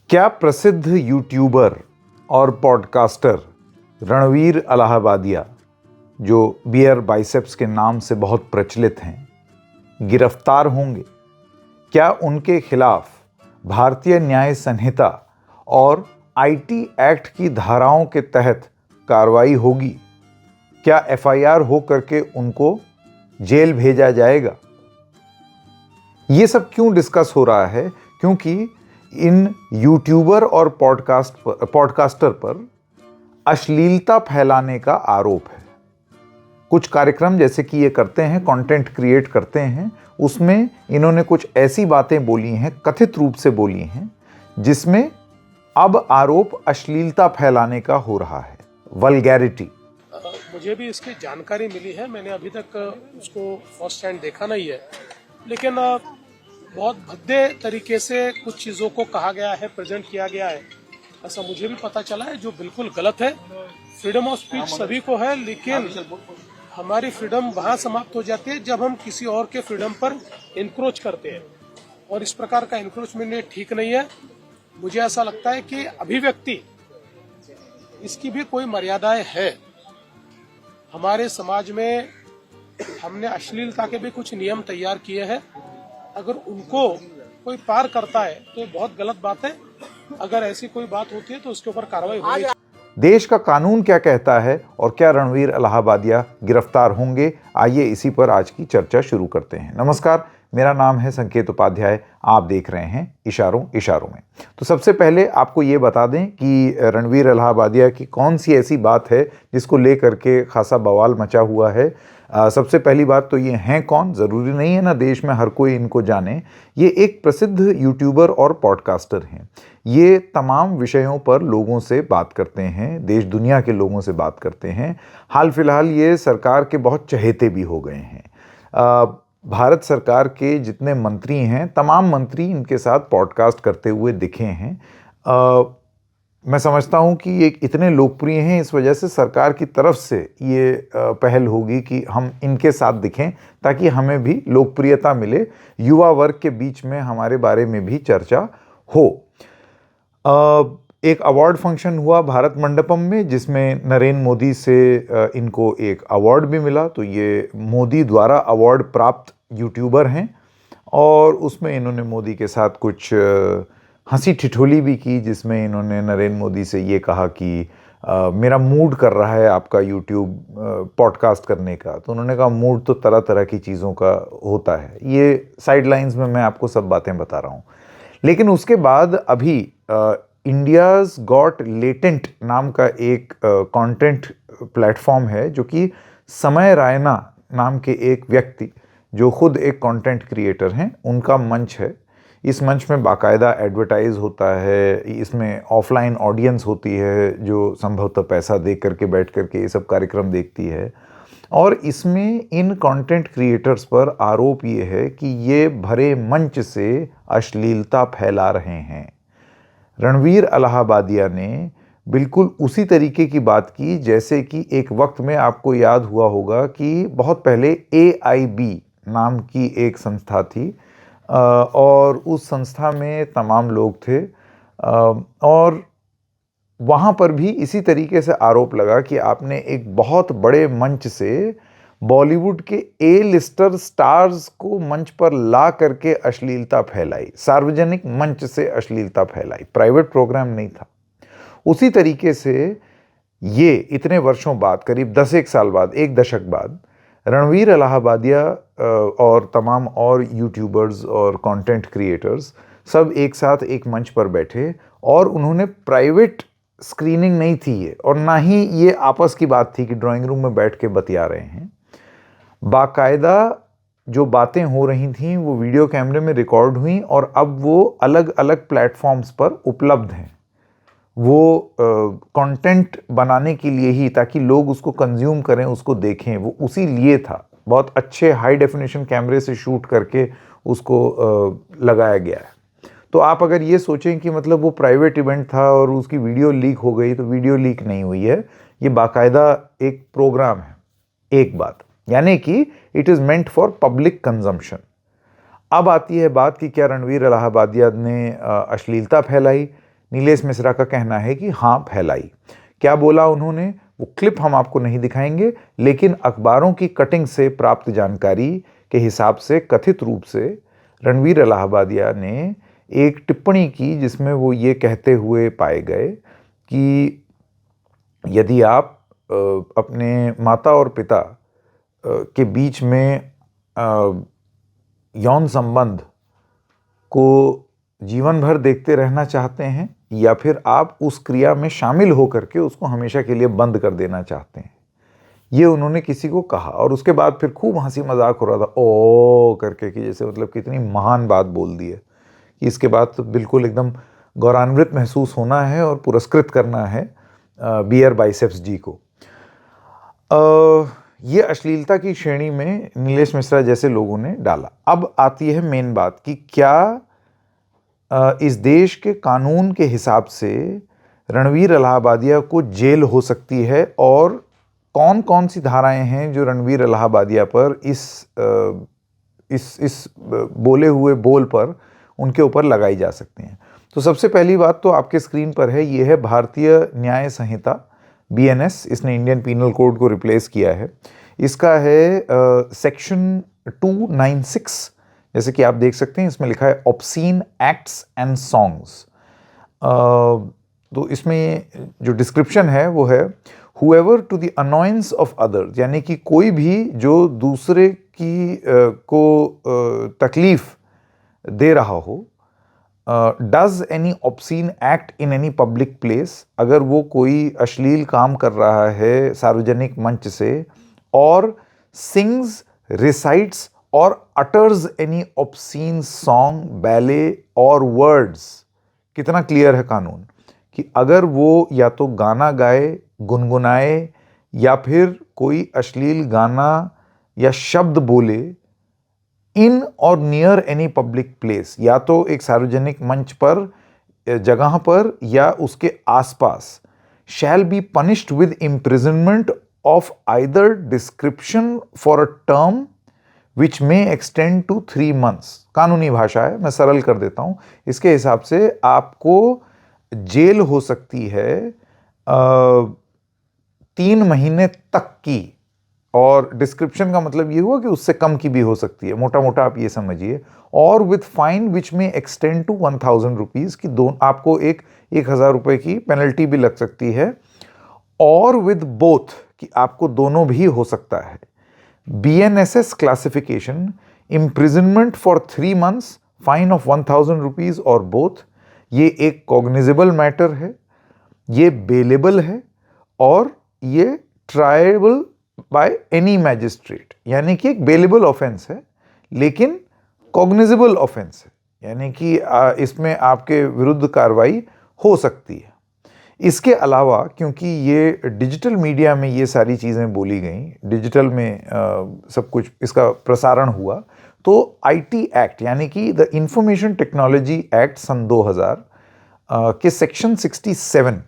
क्या प्रसिद्ध यूट्यूबर और पॉडकास्टर रणवीर अलाहाबादिया, जो बियर बाइसेप्स के नाम से बहुत प्रचलित हैं, गिरफ्तार होंगे? क्या उनके खिलाफ भारतीय न्याय संहिता और आईटी एक्ट की धाराओं के तहत कार्रवाई होगी? क्या एफआईआर हो करके उनको जेल भेजा जाएगा? ये सब क्यों डिस्कस हो रहा है? क्योंकि इन यूट्यूबर और पॉडकास्टर पर अश्लीलता फैलाने का आरोप है। कुछ कार्यक्रम जैसे कि ये करते हैं, कंटेंट क्रिएट करते हैं, उसमें इन्होंने कुछ ऐसी बातें बोली हैं, कथित रूप से बोली हैं, जिसमें अब आरोप अश्लीलता फैलाने का हो रहा है, वल्गैरिटी। मुझे भी इसकी जानकारी मिली है। मैंने अभी तक उसको फर्स्ट हैंड देखा नहीं है, लेकिन बहुत भद्दे तरीके से कुछ चीज़ों को कहा गया है, प्रेजेंट किया गया है, ऐसा मुझे भी पता चला है, जो बिल्कुल गलत है। फ्रीडम ऑफ स्पीच सभी को है, लेकिन हमारी फ्रीडम वहाँ समाप्त हो जाती है जब हम किसी और के फ्रीडम पर इंक्रोच करते हैं, और इस प्रकार का इंक्रोचमेंट ठीक नहीं है। मुझे ऐसा लगता है कि अभिव्यक्ति, इसकी भी कोई मर्यादाएं है। हमारे समाज में हमने अश्लीलता के भी कुछ नियम तैयार किए हैं। अगर उनको कोई पार करता है तो ये बहुत गलत बात है। अगर ऐसी कोई बात होती है तो उसके ऊपर कार्रवाई होनी चाहिए। देश का कानून क्या कहता है और क्या रणवीर अलाहाबादिया गिरफ्तार होंगे? आइए इसी पर आज की चर्चा शुरू करते हैं। नमस्कार, मेरा नाम है संकेत उपाध्याय। आप देख रहे हैं इशारों इशारों में। तो सबसे पहले आपको ये बता दें कि रणवीर अलाहाबादिया की कौन सी ऐसी बात है जिसको लेकर के खासा बवाल मचा हुआ है। सबसे पहली बात तो ये हैं कौन? ज़रूरी नहीं है ना देश में हर कोई इनको जाने। ये एक प्रसिद्ध यूट्यूबर और पॉडकास्टर हैं। ये तमाम विषयों पर लोगों से बात करते हैं, देश दुनिया के लोगों से बात करते हैं। हाल फिलहाल ये सरकार के बहुत चहेते भी हो गए हैं। भारत सरकार के जितने मंत्री हैं, तमाम मंत्री इनके साथ पॉडकास्ट करते हुए दिखे हैं। मैं समझता हूँ कि ये इतने लोकप्रिय हैं, इस वजह से सरकार की तरफ से ये पहल होगी कि हम इनके साथ दिखें ताकि हमें भी लोकप्रियता मिले, युवा वर्ग के बीच में हमारे बारे में भी चर्चा हो। एक अवार्ड फंक्शन हुआ भारत मंडपम में, जिसमें नरेंद्र मोदी से इनको एक अवार्ड भी मिला। तो ये मोदी द्वारा अवार्ड प्राप्त यूट्यूबर हैं और उसमें इन्होंने मोदी के साथ कुछ हंसी ठिठोली भी की, जिसमें इन्होंने नरेंद्र मोदी से ये कहा कि मेरा मूड कर रहा है आपका यूट्यूब पॉडकास्ट करने का। तो उन्होंने कहा मूड तो तरह तरह की चीज़ों का होता है। ये साइडलाइंस में मैं आपको सब बातें बता रहा हूँ। लेकिन उसके बाद अभी इंडियाज़ गॉट लेटेंट नाम का एक कंटेंट प्लेटफॉर्म है, जो कि समय रायना नाम के एक व्यक्ति, जो खुद एक कंटेंट क्रिएटर हैं, उनका मंच है। इस मंच में बाकायदा एडवर्टाइज होता है, इसमें ऑफलाइन ऑडियंस होती है जो संभवतः पैसा दे करके बैठ करके ये सब कार्यक्रम देखती है। और इसमें इन कंटेंट क्रिएटर्स पर आरोप ये है कि ये भरे मंच से अश्लीलता फैला रहे हैं। रणवीर अलाहाबादिया ने बिल्कुल उसी तरीके की बात की जैसे कि एक वक्त में आपको याद हुआ होगा कि बहुत पहले AIB नाम की एक संस्था थी, और उस संस्था में तमाम लोग थे, और वहाँ पर भी इसी तरीके से आरोप लगा कि आपने एक बहुत बड़े मंच से बॉलीवुड के A-लिस्टर स्टार्स को मंच पर ला करके अश्लीलता फैलाई, सार्वजनिक मंच से अश्लीलता फैलाई, प्राइवेट प्रोग्राम नहीं था। उसी तरीके से ये इतने वर्षों बाद, करीब 10 साल बाद, एक दशक बाद, रणवीर अलाहाबादिया और तमाम और यूट्यूबर्स और कंटेंट क्रिएटर्स सब एक साथ एक मंच पर बैठे, और उन्होंने प्राइवेट स्क्रीनिंग नहीं थी ये, और ना ही ये आपस की बात थी कि ड्राइंग रूम में बैठ के बतिया रहे हैं। बाकायदा जो बातें हो रही थीं वो वीडियो कैमरे में रिकॉर्ड हुई, और अब वो अलग अलग प्लेटफॉर्म्स पर उपलब्ध हैं। वो कंटेंट बनाने के लिए ही, ताकि लोग उसको कंज्यूम करें, उसको देखें, वो उसी लिए था। बहुत अच्छे हाई डेफिनेशन कैमरे से शूट करके उसको लगाया गया है। तो आप अगर ये सोचें कि मतलब वो प्राइवेट इवेंट था और उसकी वीडियो लीक हो गई, तो वीडियो लीक नहीं हुई है, ये बाकायदा एक प्रोग्राम है। एक बात, यानी कि it is meant for public consumption. अब आती है बात कि क्या रणवीर अलाहाबादिया ने अश्लीलता फैलाई? नीलेश मिश्रा का कहना है कि हाँ फैलाई। क्या बोला उन्होंने, वो क्लिप हम आपको नहीं दिखाएंगे, लेकिन अखबारों की कटिंग से प्राप्त जानकारी के हिसाब से कथित रूप से रणवीर इलाहाबादिया ने एक टिप्पणी की जिसमें वो ये कहते हुए पाए गए कि यदि आप अपने माता और पिता के बीच में यौन संबंध को जीवन भर देखते रहना चाहते हैं या फिर आप उस क्रिया में शामिल होकर के उसको हमेशा के लिए बंद कर देना चाहते हैं, ये उन्होंने किसी को कहा। और उसके बाद फिर खूब हंसी मजाक हो रहा था ओ करके कि जैसे मतलब कितनी महान बात बोल दी है कि इसके बाद तो बिल्कुल एकदम गौरवान्वित महसूस होना है और पुरस्कृत करना है बियर बाइसेप्स जी को। ये अश्लीलता की श्रेणी में नीलेश मिश्रा जैसे लोगों ने डाला। अब आती है मेन बात कि क्या इस देश के कानून के हिसाब से रणवीर इलाहाबादिया को जेल हो सकती है और कौन कौन सी धाराएं हैं जो रणवीर इलाहाबादिया पर इस बोले हुए बोल पर उनके ऊपर लगाई जा सकती हैं। तो सबसे पहली बात तो आपके स्क्रीन पर है, ये है भारतीय न्याय संहिता BNS, इसने इंडियन पीनल कोड को रिप्लेस किया है। इसका है सेक्शन 296, जैसे कि आप देख सकते हैं इसमें लिखा है ऑब्सीन एक्ट्स एंड सॉन्ग्स। तो इसमें जो डिस्क्रिप्शन है वो है whoever to the annoyance of others, यानी कि कोई भी जो दूसरे की को तकलीफ दे रहा हो, does any obscene act in any public place, अगर वो कोई अश्लील काम कर रहा है सार्वजनिक मंच से, और सिंग्स, रिसाइट्स और utters any obscene song, ballet और वर्ड्स। कितना क्लियर है कानून कि अगर वो या तो गाना गाए, गुनगुनाए या फिर कोई अश्लील गाना या शब्द बोले इन और नियर एनी पब्लिक प्लेस, या तो एक सार्वजनिक मंच पर, जगह पर या उसके आसपास, shall be punished with imprisonment of either description for a term which may extend to 3 months। कानूनी भाषा है, मैं सरल कर देता हूं। इसके हिसाब से आपको जेल हो सकती है 3 महीने तक की, और डिस्क्रिप्शन का मतलब ये हुआ कि उससे कम की भी हो सकती है, मोटा मोटा आप ये समझिए, और विथ फाइन विच में एक्सटेंड टू 1000 रुपीज की, आपको 1000 रुपए की पेनल्टी भी लग सकती है, और विद बोथ कि आपको दोनों भी हो सकता है। BNSS classification, imprisonment for 3 months, fine of 1000 rupees और बोथ, ये एक कॉग्निजेबल मैटर है, ये बेलेबल है और ये ट्रायबल बाय एनी मैजिस्ट्रेट, यानी कि एक बेलेबल ऑफेंस है लेकिन कॉग्निजेबल ऑफेंस है, यानी कि इसमें आपके विरुद्ध कार्रवाई हो सकती है। इसके अलावा क्योंकि ये डिजिटल मीडिया में ये सारी चीज़ें बोली गई, डिजिटल में सब कुछ इसका प्रसारण हुआ, तो IT एक्ट यानी कि द इंफॉर्मेशन टेक्नोलॉजी एक्ट सन 2000 के सेक्शन 67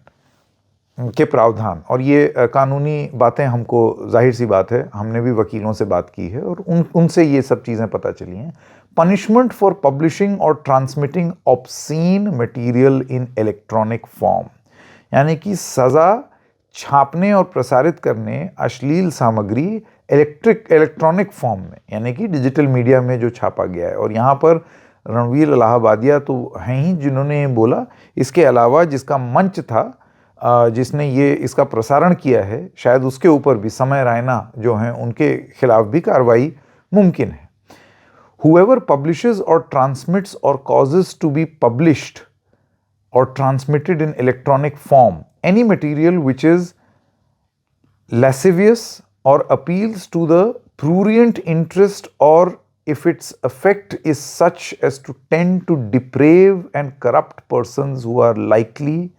के प्रावधान, और ये कानूनी बातें हमको जाहिर सी बात है, हमने भी वकीलों से बात की है और उनसे ये सब चीज़ें पता चली हैं। पनिशमेंट फॉर पब्लिशिंग और transmitting obscene material in electronic form, यानी कि सज़ा छापने और प्रसारित करने अश्लील सामग्री इलेक्ट्रॉनिक फॉर्म में, यानी कि डिजिटल मीडिया में जो छापा गया है। और यहाँ पर रणवीर इलाहाबादिया तो हैं ही जिन्होंने ये बोला, इसके अलावा जिसका मंच था, जिसने ये इसका प्रसारण किया है, शायद उसके ऊपर भी समय रैना जो हैं उनके खिलाफ भी कार्रवाई मुमकिन है। Whoever publishes or transmits or causes to be published or transmitted in electronic form any material which is lascivious or appeals to the prurient interest, or if its effect is such as to tend to deprave and corrupt persons who are likely,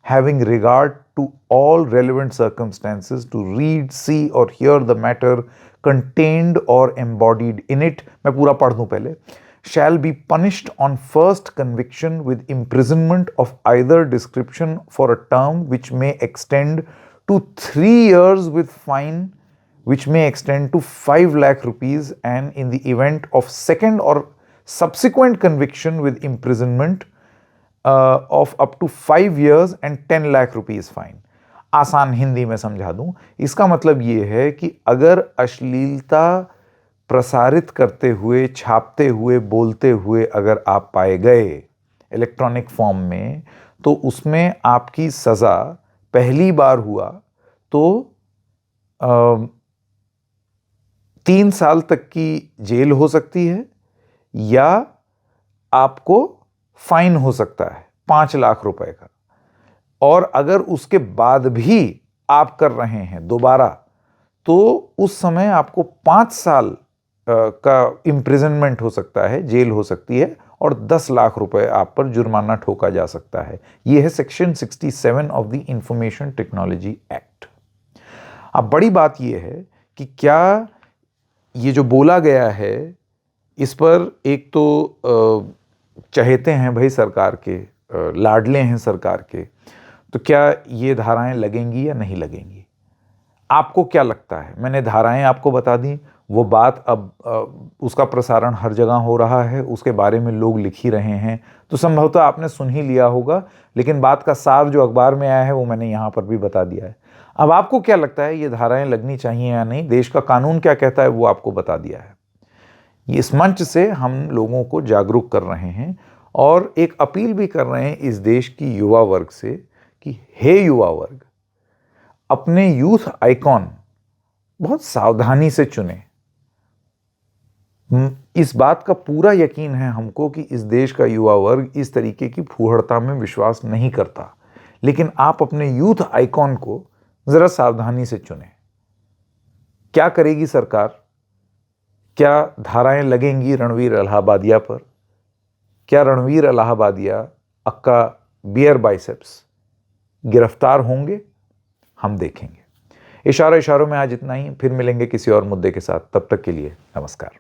having regard to all relevant circumstances, to read, see or hear the matter contained or embodied in it, मैं पूरा पढ़ दूं पहले, shall be punished on first conviction with imprisonment of either description for a term which may extend to 3 years with fine which may extend to 5 lakh rupees, and in the event of second or subsequent conviction with imprisonment of up to 5 years and 10 lakh rupees fine. आसान हिंदी में समझा दूं, इसका मतलब ये है कि अगर अश्लीलता प्रसारित करते हुए, छापते हुए, बोलते हुए अगर आप पाए गए इलेक्ट्रॉनिक फॉर्म में, तो उसमें आपकी सज़ा पहली बार हुआ तो 3 साल तक की जेल हो सकती है या आपको फाइन हो सकता है 5 लाख रुपए का। और अगर उसके बाद भी आप कर रहे हैं दोबारा, तो उस समय आपको 5 साल का इम्प्रिजनमेंट हो सकता है, जेल हो सकती है, और 10 लाख रुपए आप पर जुर्माना ठोका जा सकता है। यह है section 67 of the information technology act. अब बड़ी बात यह है कि क्या ये जो बोला गया है, इस पर एक तो चहेते हैं भाई सरकार के, लाडले हैं सरकार के, तो क्या ये धाराएं लगेंगी या नहीं लगेंगी? आपको क्या लगता है? मैंने धाराएं आपको बता दी, वो बात अब उसका प्रसारण हर जगह हो रहा है, उसके बारे में लोग लिख ही रहे हैं, तो संभवतः आपने सुन ही लिया होगा, लेकिन बात का सार जो अखबार में आया है वो मैंने यहाँ पर भी बता दिया है। अब आपको क्या लगता है, ये धाराएं लगनी चाहिए या नहीं? देश का कानून क्या कहता है वो आपको बता दिया है। इस मंच से हम लोगों को जागरूक कर रहे हैं और एक अपील भी कर रहे हैं इस देश की युवा वर्ग से कि हे युवा वर्ग, अपने यूथ आइकॉन बहुत सावधानी से चुने। इस बात का पूरा यकीन है हमको कि इस देश का युवा वर्ग इस तरीके की फूहड़ता में विश्वास नहीं करता, लेकिन आप अपने यूथ आइकॉन को जरा सावधानी से चुने। क्या करेगी सरकार? क्या धाराएं लगेंगी रणवीर इलाहाबादिया पर? क्या रणवीर इलाहाबादिया, अक्का बियर बाइसेप्स गिरफ्तार होंगे? हम देखेंगे। इशारों में आज इतना ही, फिर मिलेंगे किसी और मुद्दे के साथ। तब तक के लिए नमस्कार।